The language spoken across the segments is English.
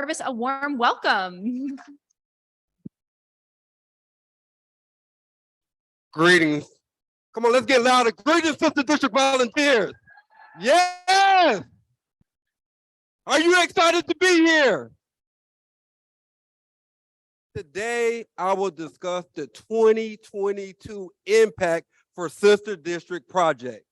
Jarvis a warm welcome. Greetings. Come on, let's get louder. Greetings, Sister District volunteers. Yes! Are you excited to be here? Today, I will discuss the 2022 impact for Sister District project.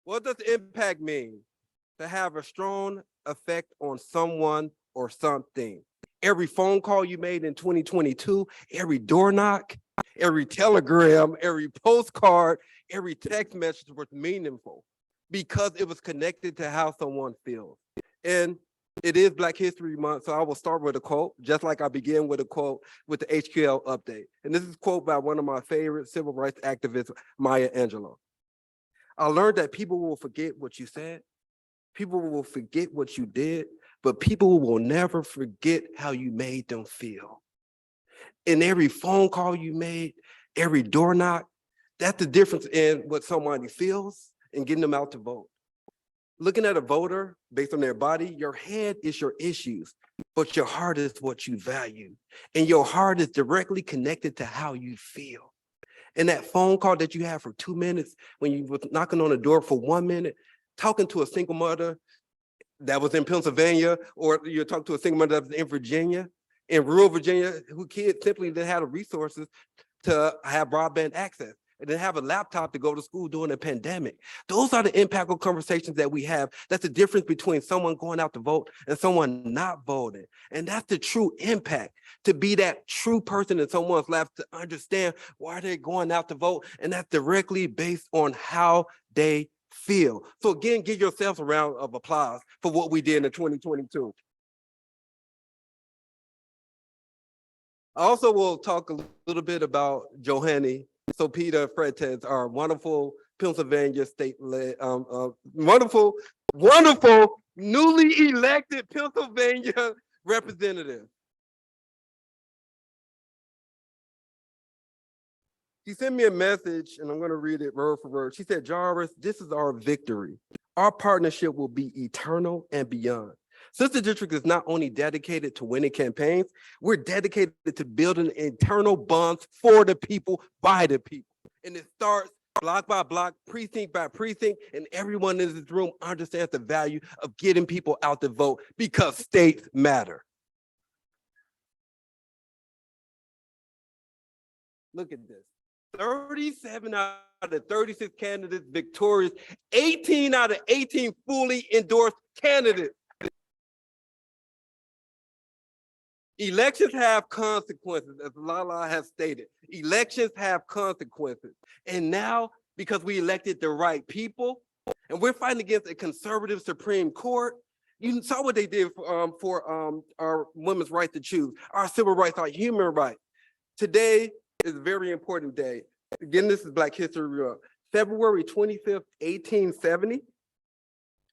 What does impact mean? To have a strong effect on someone or something. Every phone call you made in 2022, every door knock, every telegram, every postcard, every text message was meaningful because it was connected to how someone feels. And it is Black History Month, so I will start with a quote, just like I began with a quote with the HQL update. And this is a quote by one of my favorite civil rights activists, Maya Angelou. I learned that people will forget what you said, people will forget what you did, but people will never forget how you made them feel. In every phone call you made, every door knock, that's the difference in what somebody feels and getting them out to vote. Looking at a voter based on their body, your head is your issues, but your heart is what you value. And your heart is directly connected to how you feel. And that phone call that you had for 2 minutes, when you were knocking on the door for 1 minute, talking to a single mother that was in Pennsylvania, or you talk to a single mother that was in Virginia, in rural Virginia, who kids simply didn't have the resources to have broadband access and didn't have a laptop to go to school during the pandemic. Those are the impactful conversations that we have. That's the difference between someone going out to vote and someone not voting. And that's the true impact, to be that true person in someone's life, to understand why they're going out to vote. And that's directly based on how they feel. So again, give yourselves a round of applause for what we did in 2022. I also will talk a little bit about Johanny Sopita Freitas, our wonderful Pennsylvania state-led, wonderful newly elected Pennsylvania representative. She sent me a message, and I'm going to read it word for word. She said, Jarvis, this is our victory. Our partnership will be eternal and beyond. Sister District is not only dedicated to winning campaigns, we're dedicated to building internal bonds for the people, by the people. And it starts block by block, precinct by precinct, and everyone in this room understands the value of getting people out to vote, because states matter. Look at this. 37 out of 36 candidates victorious, 18 out of 18 fully endorsed candidates. Elections have consequences, as Lala has stated. Elections have consequences. And now, because we elected the right people, and we're fighting against a conservative Supreme Court, you saw what they did for our women's right to choose, our civil rights, our human rights. Today is a very important day. Again, this is Black History Month. February 25th, 1870,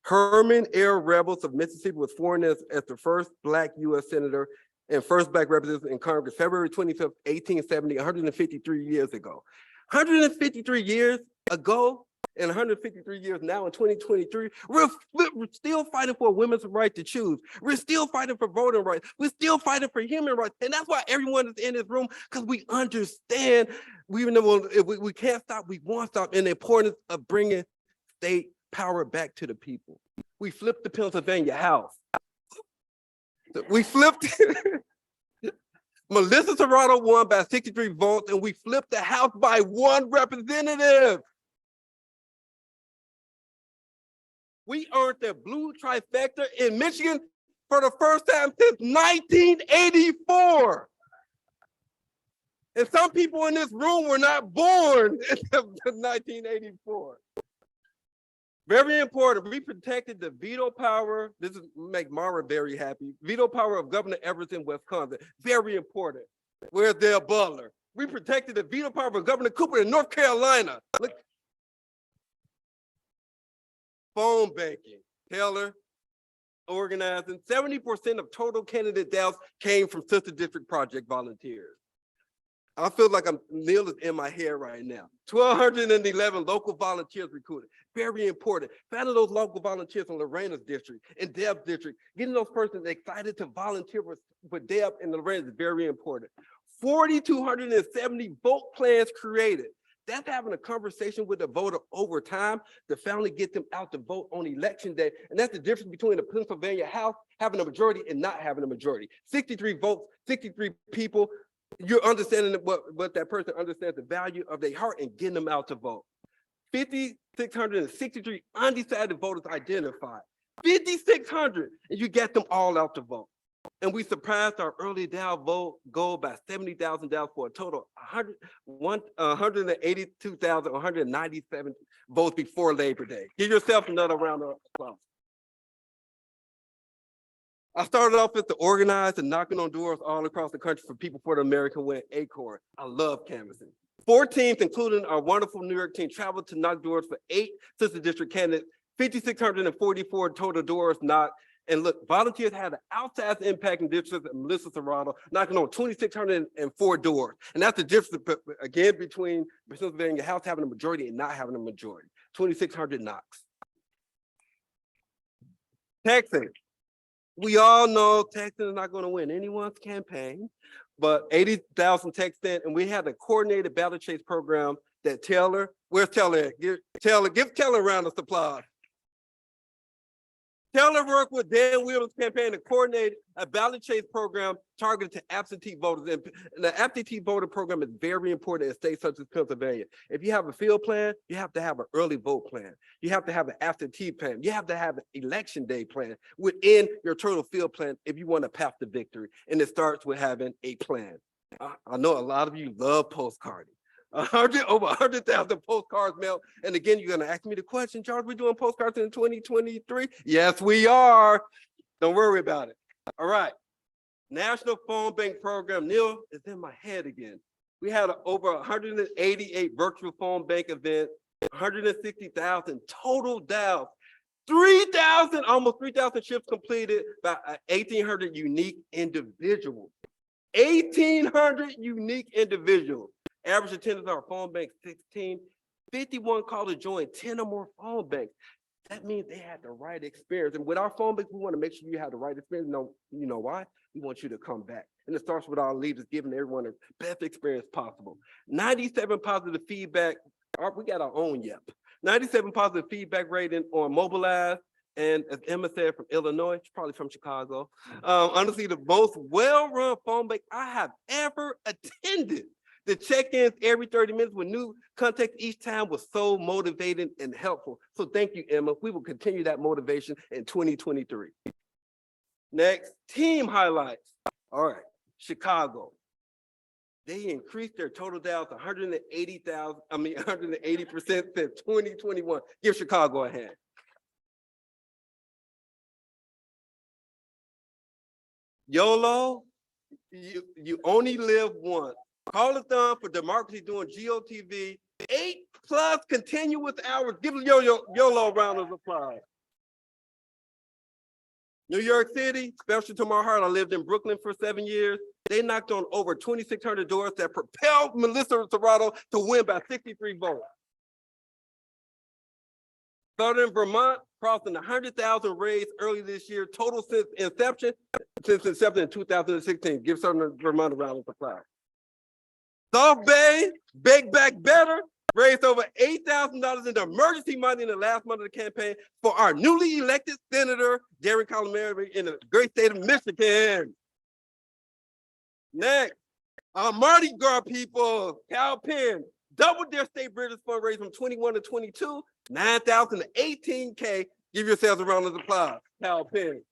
Herman L. Rebels of Mississippi was sworn as the first Black U.S. Senator and first Black representative in Congress, February 25th, 1870, 153 years ago. 153 years ago, and 153 years now in 2023, we're still fighting for women's right to choose. We're still fighting for voting rights. We're still fighting for human rights. And that's why everyone is in this room, because we understand we can't stop, we won't stop, in the importance of bringing state power back to the people. We flipped the Pennsylvania House. We flipped Melissa Serrano won by 63 votes, and we flipped the House by 1 representative. We earned the blue trifecta in Michigan for the first time since 1984. And some people in this room were not born in 1984. Very important, we protected the veto power. This is make Mara very happy. Veto power of Governor Everett in Wisconsin, very important. Where's Dale Butler? We protected the veto power of Governor Cooper in North Carolina. Look. Phone banking, Taylor, organizing. 70% of total candidate doubts came from Sister District project volunteers. I feel like Neil is in my head right now. 1,211 local volunteers recruited. Very important. Finding those local volunteers in Lorena's district, in Deb's district, getting those persons excited to volunteer for Deb and Lorena is very important. 4,270 vote plans created. That's having a conversation with the voter over time to finally get them out to vote on election day. And that's the difference between the Pennsylvania House having a majority and not having a majority. 63 votes, 63 people. You're understanding what that person understands the value of their heart and getting them out to vote. 5,663 undecided voters identified. 5,600, and you get them all out to vote. And we surpassed our early Dow vote goal by 70,000 Dow for a total of 182,197 votes before Labor Day. Give yourself another round of applause. I started off with the organized and knocking on doors all across the country for People for the American Win, ACORN. I love canvassing. 4 teams, including our wonderful New York team, traveled to knock doors for 8 sister district candidates, 5,644 total doors knocked. And look, volunteers had an outsized impact in districts of Melissa Serrato, knocking on 2,604 doors. And that's the difference, again, between Pennsylvania House having a majority and not having a majority. 2,600 knocks. Texas. We all know Texas is not going to win anyone's campaign, but 80,000 texts in, and we had a coordinated ballot chase program that Taylor, where's Taylor at? Give Taylor a round of applause. Taylor worked with Dan Wheeler's campaign to coordinate a ballot chase program targeted to absentee voters. And the absentee voter program is very important in states such as Pennsylvania. If you have a field plan, you have to have an early vote plan. You have to have an absentee plan. You have to have an election day plan within your total field plan if you want to path to victory. And it starts with having a plan. I know a lot of you love postcarding. Over 100,000 postcards mailed. And again, you're going to ask me the question, Jarvis, we're doing postcards in 2023? Yes, we are. Don't worry about it. All right. National Phone Bank Program. Neil is in my head again. We had over 188 virtual phone bank events, 160,000 total dials, 3,000, almost 3,000 ships completed by 1,800 unique individuals. 1,800 unique individuals. Average attendance at our phone bank, 16. 51 called to join 10 or more phone banks. That means they had the right experience. And with our phone bank, we want to make sure you have the right experience. You know why? We want you to come back. And it starts with our leaders giving everyone the best experience possible. 97 positive feedback. We got our own YEP. 97 positive feedback rating on Mobilize. And as Emma said, from Illinois, she's probably from Chicago. Honestly, the most well-run phone bank I have ever attended. The check-ins every 30 minutes with new context each time was so motivating and helpful. So thank you, Emma. We will continue that motivation in 2023. Next, team highlights. All right, Chicago. They increased their total dials 180% since 2021. Give Chicago a hand. YOLO, you only live once. Call-a-thon for democracy doing GOTV, 8+ continuous hours. Give YOLO a round of applause. New York City, special to my heart. I lived in Brooklyn for 7 years. They knocked on over 2,600 doors that propelled Melissa Serrato to win by 63 votes. Southern Vermont crossing 100,000 raised early this year, total since inception in 2016. Give Southern Vermont a round of applause. South Bay, Bake Back Better, raised over $8,000 in emergency money in the last month of the campaign for our newly elected Senator, Darren Calamari, in the great state of Michigan. Next, our Mardi Gras people, Cal Penn, doubled their state bridges fundraising from 21 to 22, 9,000 to 18K. Give yourselves a round of applause, Cal Penn.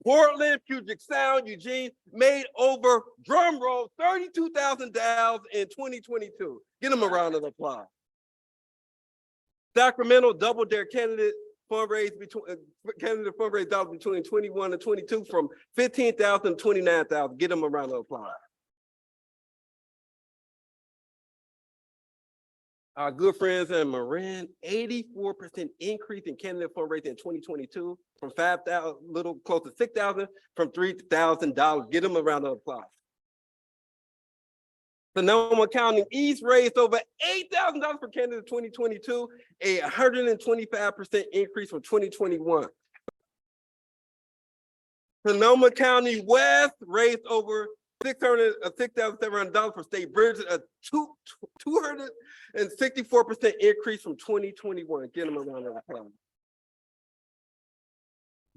Portland, Puget Sound, Eugene made over, drum roll, 32,000 dials in 2022. Give them a round of applause. Sacramento doubled their candidate fundraise dollars between 21 and 22 from 15,000 to 29,000. Give them a round of applause. Our good friends in Marin, 84% increase in candidate fundraising in 2022 from 5,000, little close to 6,000 from $3,000. Give them a round of applause. Sonoma County East raised over $8,000 per candidate in 2022, a 125% increase from 2021. Sonoma County West raised over $6,700 for state bridges, a 264% increase from 2021. Get them around that applause.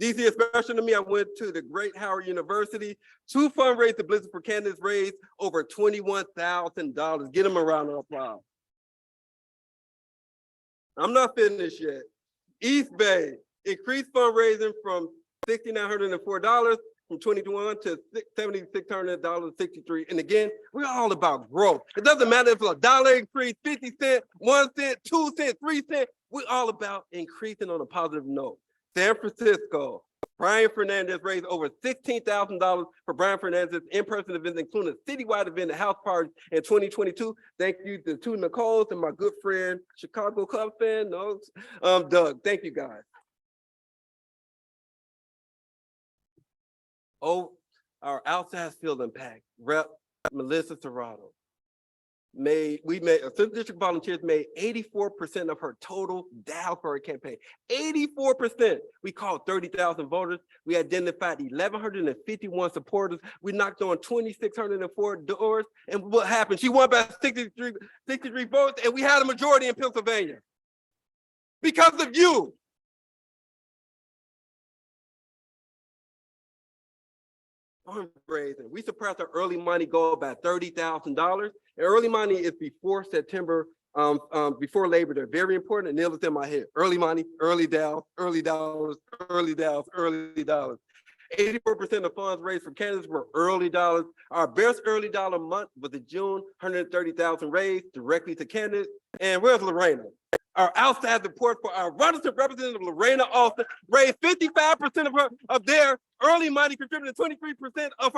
DC is special to me. I went to the Great Howard University. 2 fundraisers blizzard for candidates raised over $21,000. Get them a round of applause. I'm not finished yet. East Bay increased fundraising from $6,904 from 2021 to $7,600.63. And again, we're all about growth. It doesn't matter if it's a dollar increase, 50 cents, 1 cent, 2 cents, 3 cents. We're all about increasing on a positive note. San Francisco, Brian Fernandez raised over $16,000 for Brian Fernandez's in-person events, including a citywide event at House Party in 2022. Thank you to two Nicoles and my good friend, Chicago Cubs fan, Doug. Thank you, guys. Oh, our outside field impact, Rep. Melissa Serrato. Assistant district volunteers made 84% of her total Dallas for her campaign. 84%. We called 30,000 voters. We identified 1,151 supporters. We knocked on 2,604 doors. And what happened? She won by 63 votes, and we had a majority in Pennsylvania. Because of you. Fundraising. We surpassed our early money goal by $30,000. Early money is before September, before Labor Day. Very important, and it's in my head. Early money, early dollars, early dollars, early dollars, early dollars. 84% of funds raised for candidates were early dollars. Our best early dollar month was the June, 130,000 raised directly to candidates. And where's Lorena? Our outside support for our relative representative, Lorena Austin, raised 55% of their early money, contributed 23% of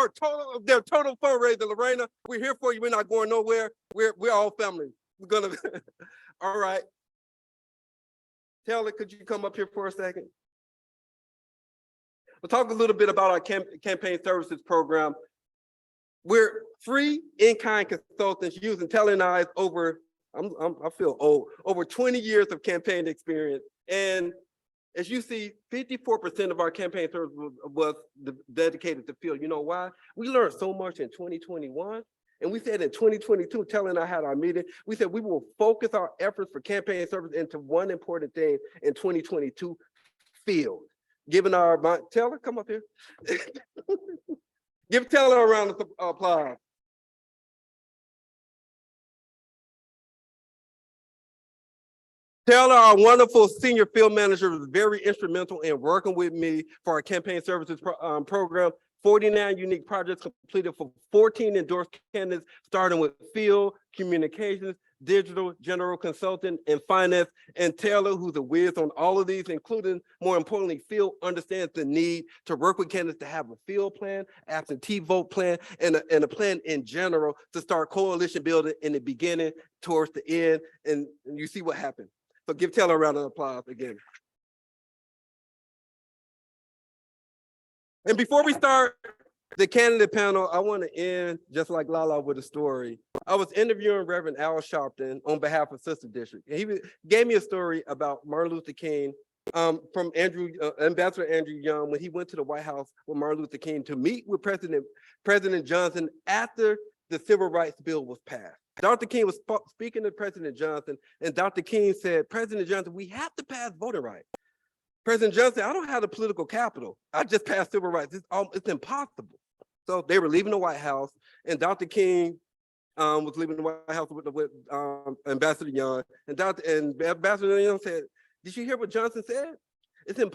their total fundraiser. Lorena, we're here for you. We're not going nowhere. We're all family. We're gonna. All right. Taylor, could you come up here for a second? We'll talk a little bit about our campaign services program. We're free in-kind consultants using Taylor and I's I feel old, over 20 years of campaign experience. And as you see, 54% of our campaign service was dedicated to field. You know why? We learned so much in 2021. And we said in 2022, Taylor and I had our meeting, we said we will focus our efforts for campaign service into one important thing in 2022, field. Taylor, come up here. Give Taylor a round of applause. Taylor, our wonderful senior field manager, was very instrumental in working with me for our campaign services program. 49 unique projects completed for 14 endorsed candidates, starting with field, communications, digital, general consulting, and finance. And Taylor, who's a whiz on all of these, including, more importantly, field, understands the need to work with candidates to have a field plan, absentee vote plan, and a plan in general to start coalition building in the beginning towards the end. And you see what happened. So give Taylor a round of applause again. And before we start the candidate panel, I want to end just like Lala with a story. I was interviewing Reverend Al Sharpton on behalf of Sister District. And he gave me a story about Martin Luther King from Ambassador Andrew Young when he went to the White House with Martin Luther King to meet with President Johnson after the Civil Rights Bill was passed. Dr. King was speaking to President Johnson, and Dr. King said, President Johnson, we have to pass voting rights. President Johnson, I don't have the political capital. I just passed civil rights. It's impossible. So they were leaving the White House, and Dr. King was leaving the White House with Ambassador Young, and Ambassador Young said, did you hear what Johnson said? It's impossible.